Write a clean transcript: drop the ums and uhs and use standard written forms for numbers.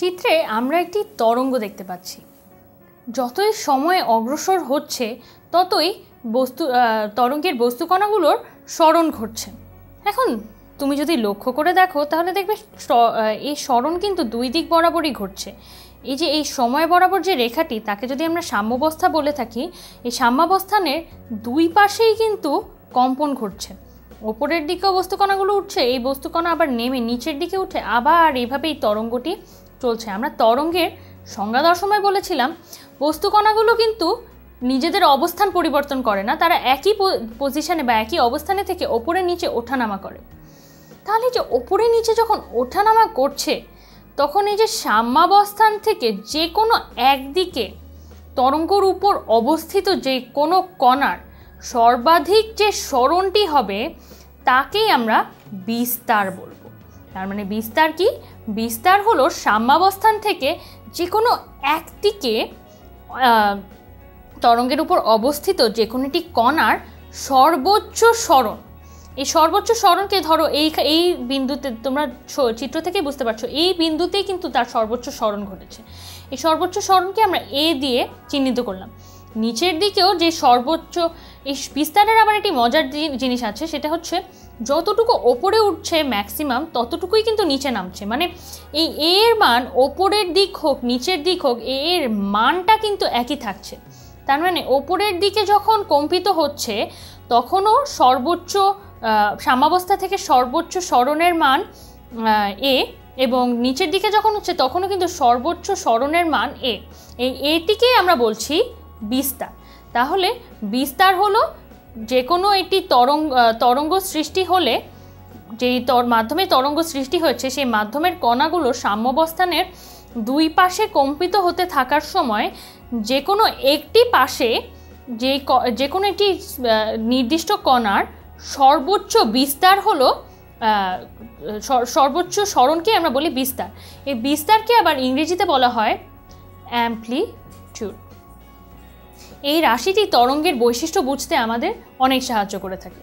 চিত্রে আমরা একটি তরঙ্গ দেখতে পাচ্ছি। যতই সময় অগ্রসর হচ্ছে ততই তরঙ্গের বস্তুকণাগুলোর সরণ ঘটছে। এখন তুমি যদি লক্ষ্য করে দেখো তাহলে দেখবে এই সরণ কিন্তু দুই দিক বরাবরই ঘটছে। এই যে এই সময় বরাবর যে রেখাটি, তাকে যদি আমরা সাম্যাবস্থা বলে থাকি, এই সাম্যাবস্থানের দুই পাশেই কিন্তু কম্পন ঘটছে। ওপরের দিকেও বস্তুকণাগুলো উঠছে, এই বস্তুকণা আবার নেমে নিচের দিকে উঠে আবার এইভাবেই তরঙ্গটি চলছে। আমরা তরঙ্গের সংজ্ঞা দেওয়ার সময় বলেছিলাম বস্তুকণাগুলো কিন্তু নিজেদের অবস্থান পরিবর্তন করে না, তারা একই পজিশনে বা একই অবস্থানে থেকে ওপরে নিচে ওঠানামা করে। তাহলে যে ওপরে নিচে যখন ওঠানামা করছে তখন এই যে সাম্যাবস্থান থেকে যে কোনো একদিকে তরঙ্গর উপর অবস্থিত যে কোনো কণার সর্বাধিক যে সরণটি হবে তাকেই আমরা বিস্তার বলবো। তার মানে বিস্তার কি? বিস্তার হলো সাম্যাবস্থান থেকে যে কোনো একদিকে তরঙ্গের উপর অবস্থিত যে কোনো একটি কণার সর্বোচ্চ সরণ। এই সর্বোচ্চ সরণকে ধরো এই বিন্দুতে, তোমরা চিত্র থেকে বুঝতে পারছো এই বিন্দুতেই কিন্তু তার সর্বোচ্চ সরণ ঘটেছে। এই সর্বোচ্চ সরণকে আমরা এ দিয়ে চিহ্নিত করলাম। নিচের দিকেও যে সর্বোচ্চ, এই বিস্তারের আবার একটি মজার জিনিস আছে, সেটা হচ্ছে যতটুকু ওপরে উঠছে ম্যাক্সিমাম ততটুকুই কিন্তু নিচে নামছে। মানে এই এর মান ওপরের দিক হোক নিচের দিক হোক, এর মানটা কিন্তু একই থাকছে। তার মানে ওপরের দিকে যখন কম্পিত হচ্ছে তখনও সর্বোচ্চ সাম্যাবস্থা থেকে সর্বোচ্চ সরণের মান এ, এবং নিচের দিকে যখন হচ্ছে তখনও কিন্তু সর্বোচ্চ সরণের মান এ। এই এটিকেই আমরা বলছি বিস্তার। তাহলে বিস্তার হলো যে কোনো একটি তরঙ্গ সৃষ্টি হলে, যেই মাধ্যমে তরঙ্গ সৃষ্টি হয়েছে সেই মাধ্যমের কণাগুলো সাম্যাবস্থানের দুই পাশে কম্পিত হতে থাকার সময় যে কোনো একটি পাশে যে কোনো একটি নির্দিষ্ট কণার সর্বোচ্চ বিস্তার হলো, সর্বোচ্চ সরণকে আমরা বলি বিস্তার। এই বিস্তারকে আবার ইংরেজিতে বলা হয় অ্যাম্প্লিটিউড। এই রাশিটি তরঙ্গের বৈশিষ্ট্য বুঝতে আমাদের অনেক সাহায্য করে থাকে।